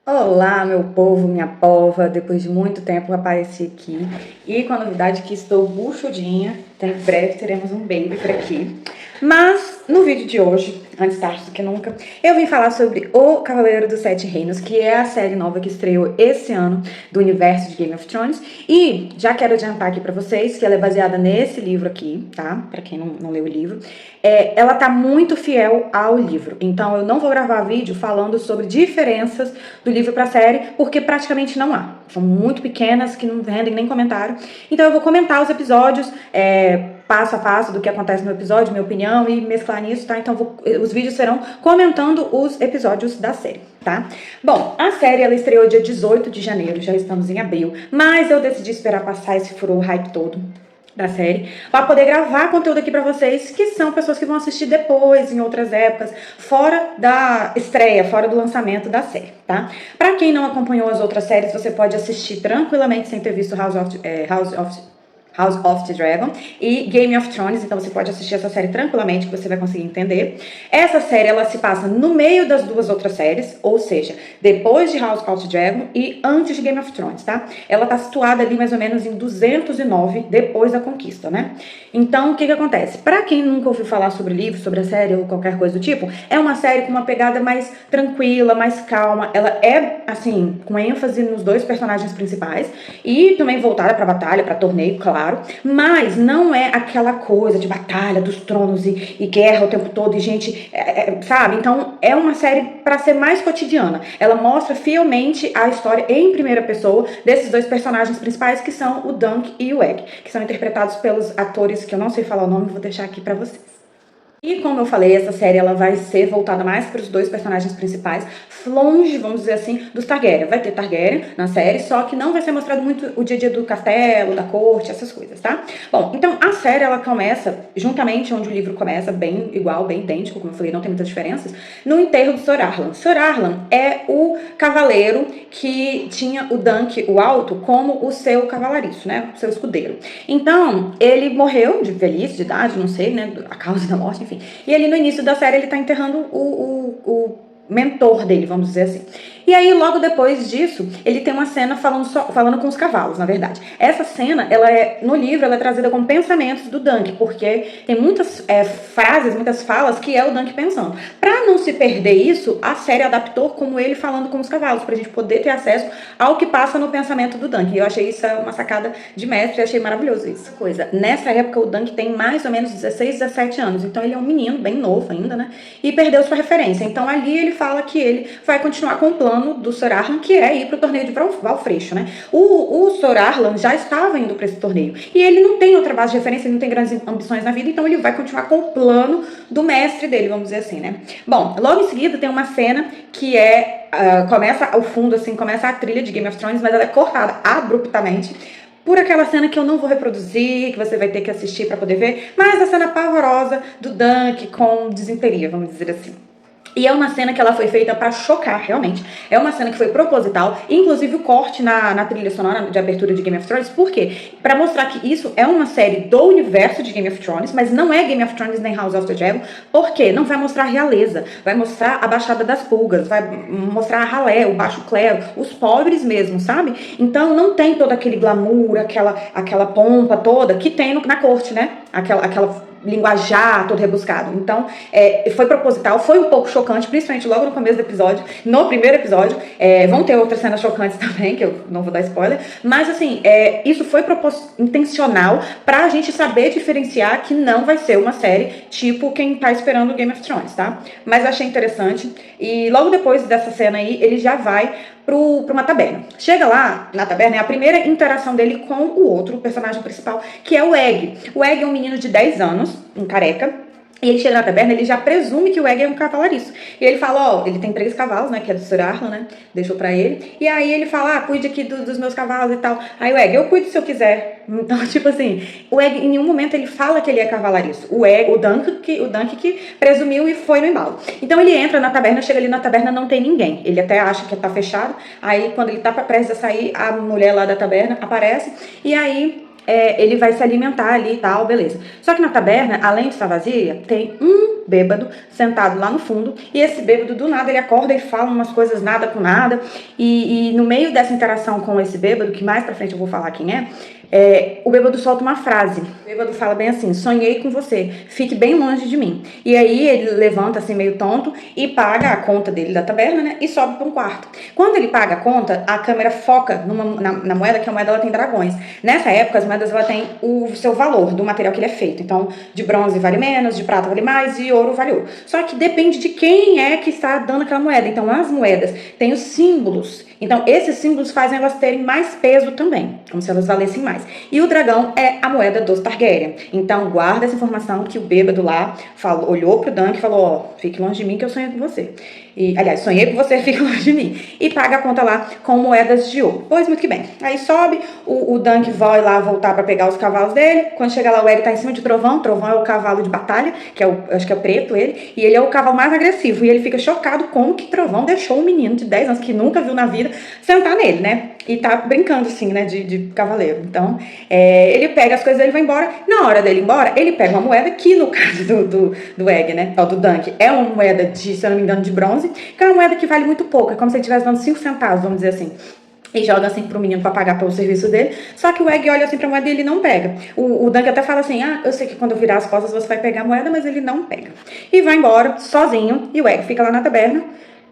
Olá, meu povo, minha pova. Depois de muito tempo eu apareci aqui e com a novidade que estou buchudinha. Então, em breve teremos um baby por aqui. Mas no vídeo de hoje, antes tarde do que nunca, eu vim falar sobre O Cavaleiro dos Sete Reinos, que é a série nova que estreou esse ano do universo de Game of Thrones. E já quero adiantar aqui pra vocês que ela é baseada nesse livro aqui, tá? Pra quem não leu o livro. Ela tá muito fiel ao livro. Então eu não vou gravar vídeo falando sobre diferenças do livro pra série, porque praticamente não há. São muito pequenas, que não rendem nem comentário. Então eu vou comentar os episódios, passo a passo do que acontece no episódio, minha opinião, e mesclar nisso, tá? Então os vídeos serão comentando os episódios da série, tá? Bom, a série ela estreou dia 18 de janeiro, já estamos em abril, mas eu decidi esperar passar esse furor hype todo da série, para poder gravar conteúdo aqui para vocês, que são pessoas que vão assistir depois, em outras épocas, fora da estreia, fora do lançamento da série, tá? Para quem não acompanhou as outras séries, você pode assistir tranquilamente sem ter visto House of the Dragon e Game of Thrones, então você pode assistir essa série tranquilamente, que você vai conseguir entender. Essa série, ela se passa no meio das duas outras séries, ou seja, depois de House of the Dragon e antes de Game of Thrones, tá? Ela tá situada ali mais ou menos em 209, depois da conquista, né? Então, o que acontece? Pra quem nunca ouviu falar sobre o livro, sobre a série ou qualquer coisa do tipo, é uma série com uma pegada mais tranquila, mais calma. Ela é, assim, com ênfase nos dois personagens principais e também voltada pra batalha, pra torneio, claro. Mas não é aquela coisa de batalha dos tronos e guerra o tempo todo e gente, sabe? Então é uma série para ser mais cotidiana. Ela mostra fielmente a história em primeira pessoa desses dois personagens principais, que são o Dunk e o Egg, que são interpretados pelos atores que eu não sei falar o nome, vou deixar aqui para vocês. E como eu falei, essa série ela vai ser voltada mais para os dois personagens principais, longe, vamos dizer assim, dos Targaryen. Vai ter Targaryen na série, só que não vai ser mostrado muito o dia a dia do castelo, da corte, essas coisas, tá? Bom, então a série ela começa juntamente onde o livro começa, bem igual, bem idêntico, como eu falei, não tem muitas diferenças, no enterro do Sir Arlan. Sir Arlan é o cavaleiro que tinha o Dunk, o Alto, como o seu cavalariço, né? O seu escudeiro. Então, ele morreu de velhice, de idade, não sei, né? A causa da morte, enfim. E ali no início da série ele tá enterrando o mentor dele, vamos dizer assim. E aí, logo depois disso, ele tem uma cena falando com os cavalos, na verdade. Essa cena, no livro, ela é trazida como pensamentos do Dunk, porque tem muitas frases, muitas falas que é o Dunk pensando. Pra não se perder isso, a série adaptou como ele falando com os cavalos, pra gente poder ter acesso ao que passa no pensamento do Dunk. E eu achei isso uma sacada de mestre, achei maravilhoso isso. Nessa época, o Dunk tem mais ou menos 16, 17 anos, então ele é um menino bem novo ainda, né? E perdeu sua referência. Então ali ele fala que ele vai continuar com o plano do Sir Arlan, que é ir pro torneio de Valfreixo, né? O Sir Arlan já estava indo para esse torneio. E ele não tem outra base de referência, ele não tem grandes ambições na vida, então ele vai continuar com o plano do mestre dele, vamos dizer assim, né? Bom, logo em seguida tem uma cena que começa ao fundo, assim, começa a trilha de Game of Thrones, mas ela é cortada abruptamente por aquela cena que eu não vou reproduzir, que você vai ter que assistir para poder ver, mas a cena pavorosa do Dunk com desinteria, vamos dizer assim. E é uma cena que ela foi feita pra chocar, realmente. É uma cena que foi proposital, inclusive o corte na trilha sonora de abertura de Game of Thrones. Por quê? Pra mostrar que isso é uma série do universo de Game of Thrones, mas não é Game of Thrones nem House of the Dragon. Por quê? Não vai mostrar a realeza, vai mostrar a Baixada das Pulgas, vai mostrar a ralé, o baixo clero, os pobres mesmo, sabe? Então não tem todo aquele glamour, aquela pompa toda que tem na corte, né? Aquela linguajar todo rebuscado. Então, foi proposital, foi um pouco chocante, principalmente logo no começo do episódio, no primeiro episódio. Vão ter outras cenas chocantes também, que eu não vou dar spoiler, mas assim, isso foi intencional pra gente saber diferenciar que não vai ser uma série tipo quem tá esperando Game of Thrones, tá? Mas eu achei interessante. E logo depois dessa cena aí, ele já vai pra uma taberna. Chega lá, na taberna, é a primeira interação dele com o outro personagem principal, que é o Egg. O Egg é um menino de 10 anos, um careca, e ele chega na taberna, ele já presume que o Egg é um cavalariço. E ele fala, ele tem 3 cavalos, né, que é do Sir Arlan, né, deixou pra ele. E aí ele fala, cuide aqui dos meus cavalos e tal. Aí o Egg, eu cuido se eu quiser. Então, tipo assim, o Egg, em nenhum momento ele fala que ele é cavalariço. O Dunk que presumiu e foi no embalo. Então ele entra na taberna, chega ali na taberna, não tem ninguém. Ele até acha que tá fechado. Aí quando ele tá prestes a sair, a mulher lá da taberna aparece. E aí ele vai se alimentar ali e tal, beleza. Só que na taberna, além de estar vazia, tem um bêbado, sentado lá no fundo, e esse bêbado do nada ele acorda e fala umas coisas nada com nada, e no meio dessa interação com esse bêbado, que mais pra frente eu vou falar quem o bêbado solta uma frase. O bêbado fala bem assim: sonhei com você, fique bem longe de mim. E aí ele levanta assim meio tonto e paga a conta dele da taberna, né, e sobe para um quarto. Quando ele paga a conta, a câmera foca na moeda, que a moeda ela tem dragões. Nessa época as moedas ela tem o seu valor do material que ele é feito. Então de bronze vale menos, de prata vale mais, de ouro vale ouro. Só que depende de quem é que está dando aquela moeda. Então as moedas têm os símbolos. Então esses símbolos fazem elas terem mais peso também, como se elas valessem mais. E o dragão é a moeda dos Targaryen. Então guarda essa informação que o bêbado lá olhou pro Dunk e falou: ó, fique longe de mim que eu sonhei com você. E, aliás, sonhei com você, fique longe de mim. E paga a conta lá com moedas de ouro. Pois muito que bem. Aí sobe, o Dunk vai lá voltar para pegar os cavalos dele. Quando chega lá, o Egg tá em cima de Trovão. Trovão é o cavalo de batalha, que é acho que é o preto ele. E ele é o cavalo mais agressivo. E ele fica chocado como que Trovão deixou um menino de 10 anos, que nunca viu na vida, sentar nele, né? E tá brincando, assim, né, de cavaleiro. Então, ele pega as coisas dele e vai embora. Na hora dele ir embora, ele pega uma moeda que, no caso do Egg, né, do Dunk, é uma moeda de, se eu não me engano, de bronze, que é uma moeda que vale muito pouco. É como se ele estivesse dando 5 centavos, vamos dizer assim. E joga assim pro menino pra pagar pelo serviço dele. Só que o Egg olha assim pra moeda e ele não pega. O Dunk até fala assim: eu sei que quando eu virar as costas você vai pegar a moeda, mas ele não pega. E vai embora sozinho. E o Egg fica lá na taberna.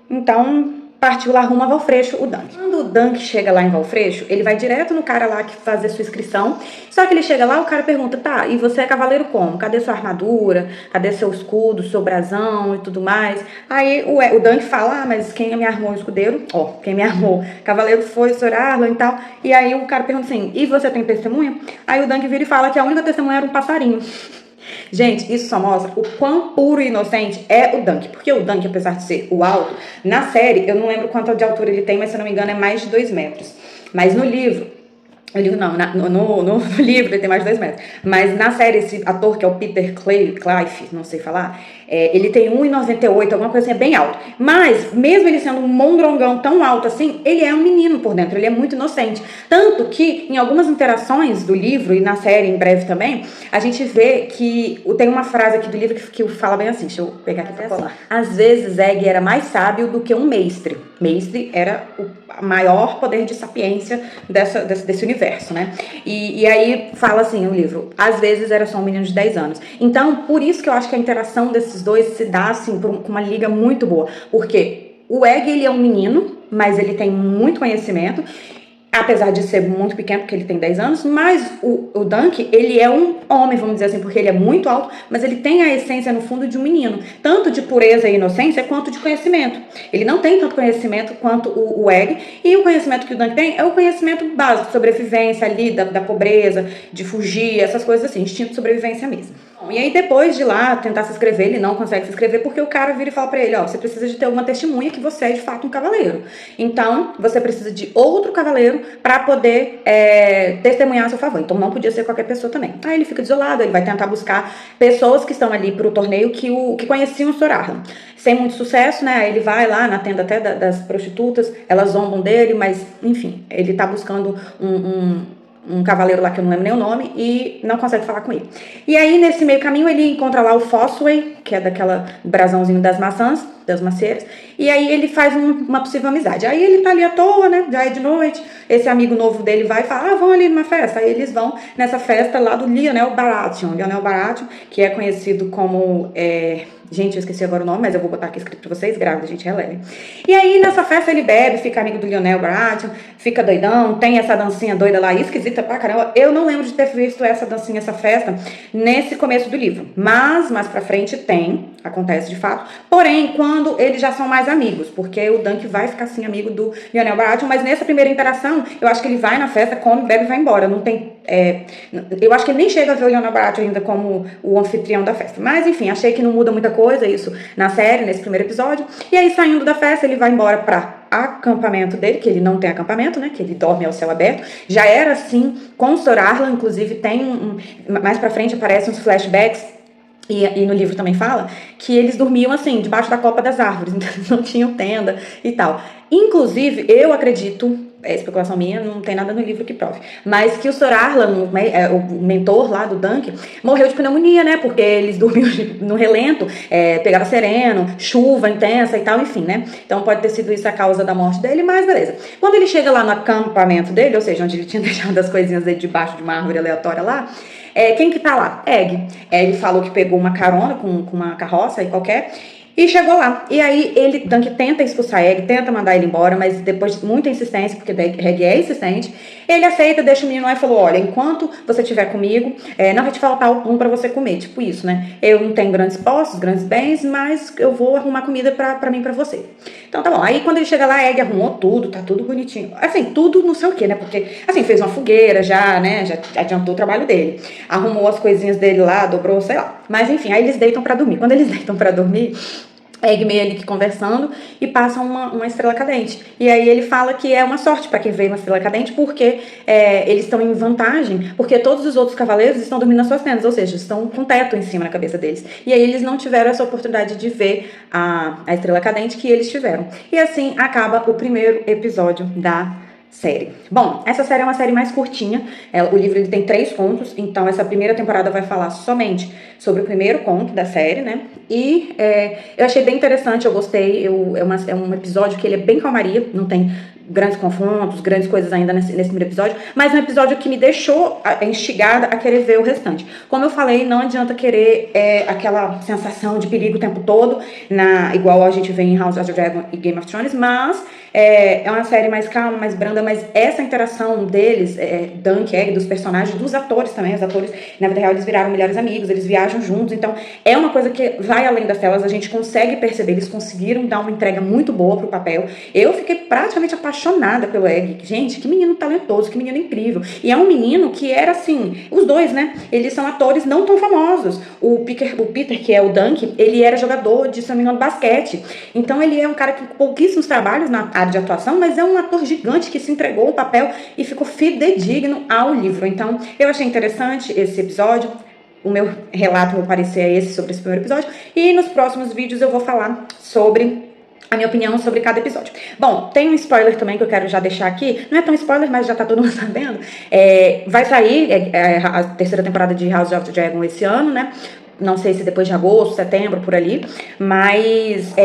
Então partiu lá rumo a Valfreixo, o Dunk. Quando o Dunk chega lá em Valfreixo, ele vai direto no cara lá que fazer sua inscrição. Só que ele chega lá, o cara pergunta: tá, e você é cavaleiro como? Cadê sua armadura? Cadê seu escudo, seu brasão e tudo mais? Aí o Dunk fala: mas quem me armou o escudeiro? Quem me armou cavaleiro foi o Sr. Arlan e tal. E aí o cara pergunta assim: e você tem testemunha? Aí o Dunk vira e fala que a única testemunha era um passarinho. Gente, isso só mostra o quão puro e inocente é o Dunk. Porque o Dunk, apesar de ser o alto, na série, eu não lembro quanto de altura ele tem, mas se eu não me engano é mais de 2 metros. Mas no livro, no livro ele tem mais de 2 metros. Mas na série, esse ator que é o Peter Clive, não sei falar, ele tem 1,98, alguma coisa assim, é bem alto. Mas, mesmo ele sendo um mondrongão tão alto assim, ele é um menino por dentro, ele é muito inocente. Tanto que, em algumas interações do livro, e na série em breve também, a gente vê que tem uma frase aqui do livro que fala bem assim, deixa eu pegar aqui pra colar. Às vezes, Egg era mais sábio do que um mestre. Mestre era o maior poder de sapiência desse universo, né? E aí fala assim o livro: às vezes era só um menino de 10 anos. Então, por isso que eu acho que a interação desses dois se dá assim com uma liga muito boa. Porque o Egg, ele é um menino, mas ele tem muito conhecimento, apesar de ser muito pequeno, porque ele tem 10 anos, mas o Dunk, ele é um homem, vamos dizer assim, porque ele é muito alto, mas ele tem a essência no fundo de um menino, tanto de pureza e inocência, quanto de conhecimento. Ele não tem tanto conhecimento quanto o Egg, e o conhecimento que o Dunk tem é o conhecimento básico, de sobrevivência ali, da pobreza, de fugir, essas coisas assim, instinto de sobrevivência mesmo. E aí depois de lá tentar se inscrever, ele não consegue se inscrever porque o cara vira e fala pra ele: você precisa de ter uma testemunha que você é de fato um cavaleiro. Então, você precisa de outro cavaleiro pra poder testemunhar a seu favor. Então não podia ser qualquer pessoa também. Aí ele fica desolado, ele vai tentar buscar pessoas que estão ali pro torneio que conheciam o Sr. Arlan. Sem muito sucesso, né? Aí ele vai lá na tenda até das prostitutas, elas zombam dele, mas enfim, ele tá buscando um cavaleiro lá que eu não lembro nem o nome, e não consegue falar com ele. E aí, nesse meio caminho, ele encontra lá o Fossway, que é daquela brasãozinho das maçãs, das maceiras, e aí ele faz uma possível amizade. Aí ele tá ali à toa, né, já é de noite, esse amigo novo dele vai e fala: vão ali numa festa. Aí eles vão nessa festa lá do Lionel Baratheon, que é conhecido como... Gente, eu esqueci agora o nome, mas eu vou botar aqui escrito pra vocês, grávida, gente, releve. E aí, nessa festa, ele bebe, fica amigo do Lionel Baratheon, fica doidão, tem essa dancinha doida lá, esquisita pra caramba. Eu não lembro de ter visto essa dancinha, essa festa, nesse começo do livro. Mas, mais pra frente, acontece de fato. Porém, quando eles já são mais amigos, porque o Dunk vai ficar, assim, amigo do Lionel Baratheon, mas nessa primeira interação, eu acho que ele vai na festa, come, bebe e vai embora. Não tem... eu acho que ele nem chega a ver o Lionel Baratheon ainda como o anfitrião da festa. Mas, enfim, achei que não muda muita coisa isso na série, nesse primeiro episódio. E aí, saindo da festa, ele vai embora pra acampamento dele, que ele não tem acampamento, né, que ele dorme ao céu aberto. Já era assim com o Sr. Arlan, inclusive tem mais pra frente aparecem uns flashbacks, e no livro também fala, que eles dormiam assim, debaixo da copa das árvores, então eles não tinham tenda e tal. Inclusive, eu acredito é especulação minha, não tem nada no livro que prove. Mas que o Sr. Arlan, o mentor lá do Dunk, morreu de pneumonia, né? Porque eles dormiam no relento, pegava sereno, chuva intensa e tal, enfim, né? Então pode ter sido isso a causa da morte dele, mas beleza. Quando ele chega lá no acampamento dele, ou seja, onde ele tinha deixado as coisinhas dele debaixo de uma árvore aleatória lá, quem que tá lá? Egg. Egg falou que pegou uma carona com uma carroça aí qualquer e chegou lá. E aí Dunk tenta expulsar Egg, tenta mandar ele embora, mas depois de muita insistência, porque Egg é insistente, ele aceita, deixa o menino lá e falou, olha, enquanto você estiver comigo, não vai te faltar o pão pra você comer, tipo isso, né? Eu não tenho grandes posses, grandes bens, mas eu vou arrumar comida pra mim e pra você. Então tá bom, aí quando ele chega lá, Egg arrumou tudo, tá tudo bonitinho. Assim, tudo não sei o que, né? Porque, assim, fez uma fogueira já, né? Já adiantou o trabalho dele. Arrumou as coisinhas dele lá, dobrou, sei lá. Mas enfim, aí eles deitam pra dormir. Quando eles deitam pra dormir, Egg meio ali conversando e passa uma estrela cadente. E aí ele fala que é uma sorte para quem vê uma estrela cadente, porque eles estão em vantagem, porque todos os outros cavaleiros estão dormindo nas suas tendas, ou seja, estão com teto em cima na cabeça deles. E aí eles não tiveram essa oportunidade de ver a estrela cadente que eles tiveram. E assim acaba o primeiro episódio da série. Bom, essa série é uma série mais curtinha, o livro ele tem 3 contos, então essa primeira temporada vai falar somente sobre o primeiro conto da série, né? E eu achei bem interessante, eu gostei, é um episódio que ele é bem calmaria, não tem grandes confrontos, grandes coisas ainda nesse primeiro episódio, mas um episódio que me deixou instigada a querer ver o restante. Como eu falei, não adianta querer aquela sensação de perigo o tempo todo, igual a gente vê em House of the Dragon e Game of Thrones, mas é uma série mais calma, mais branda, mas essa interação deles, Dunk, Egg, dos personagens, dos atores também, os atores, na vida real, eles viraram melhores amigos, eles viajam juntos, então é uma coisa que vai além das telas, a gente consegue perceber, eles conseguiram dar uma entrega muito boa pro papel. Eu fiquei praticamente apaixonada pelo Egg. Gente, que menino talentoso, que menino incrível. E é um menino que era assim, os dois, né? Eles são atores não tão famosos. O Peter, que é o Dunk, ele era jogador de, se não me engano, basquete. Então ele é um cara que pouquíssimos trabalhos na área de atuação, mas é um ator gigante que se entregou ao papel e ficou fidedigno ao livro. Então eu achei interessante esse episódio. O meu relato, meu parecer é esse sobre esse primeiro episódio. E nos próximos vídeos eu vou falar sobre a minha opinião sobre cada episódio. Bom, tem um spoiler também que eu quero já deixar aqui. Não é tão spoiler, mas já tá todo mundo sabendo. Vai sair a terceira temporada de House of the Dragon esse ano, né? Não sei se depois de agosto, setembro, por ali. Mas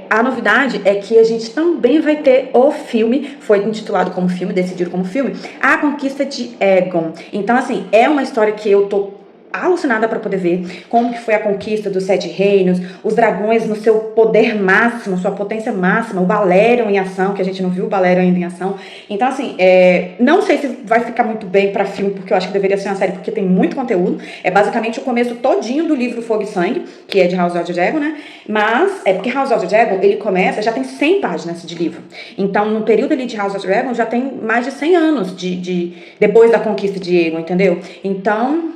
a novidade é que a gente também vai ter o filme, foi intitulado como filme, decidido como filme, A Conquista de Aegon. Então, assim, é uma história que eu tô alucinada para poder ver como que foi a conquista dos 7 reinos, os dragões no seu poder máximo, sua potência máxima, o Balerion em ação, que a gente não viu o Balerion ainda em ação. Então, assim, não sei se vai ficar muito bem para filme, porque eu acho que deveria ser uma série, porque tem muito conteúdo. É basicamente o começo todinho do livro Fogo e Sangue, que é de House of the Dragon, né? Mas, porque House of the Dragon, ele começa, já tem 100 páginas de livro. Então, no período ali de House of the Dragon, já tem mais de 100 anos depois da conquista de Aegon, entendeu? Então,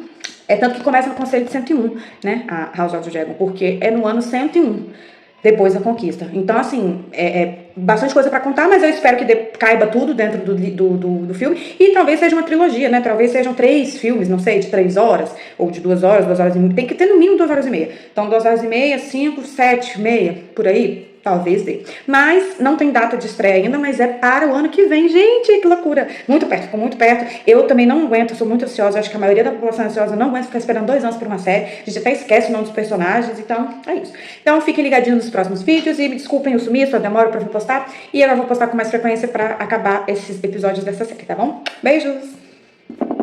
tanto que começa no Conselho de 101, né, a House of the Dragon, porque é no ano 101, depois da conquista. Então, assim, bastante coisa pra contar, mas eu espero que caiba tudo dentro do filme, e talvez seja uma trilogia, né, talvez sejam 3 filmes, não sei, de 3 horas, ou de 2 horas, 2 horas e meia, tem que ter no mínimo 2 horas e meia. Então, 2 horas e meia, 5, 7, meia, por aí, talvez dê. Mas não tem data de estreia ainda, mas é para o ano que vem. Gente, que loucura. Muito perto, ficou muito perto. Eu também não aguento, sou muito ansiosa. Acho que a maioria da população é ansiosa não aguenta ficar esperando 2 anos por uma série. A gente até esquece o nome dos personagens, então é isso. Então fiquem ligadinhos nos próximos vídeos e me desculpem o sumiço, a demora para postar. E eu vou postar com mais frequência para acabar esses episódios dessa série, tá bom? Beijos!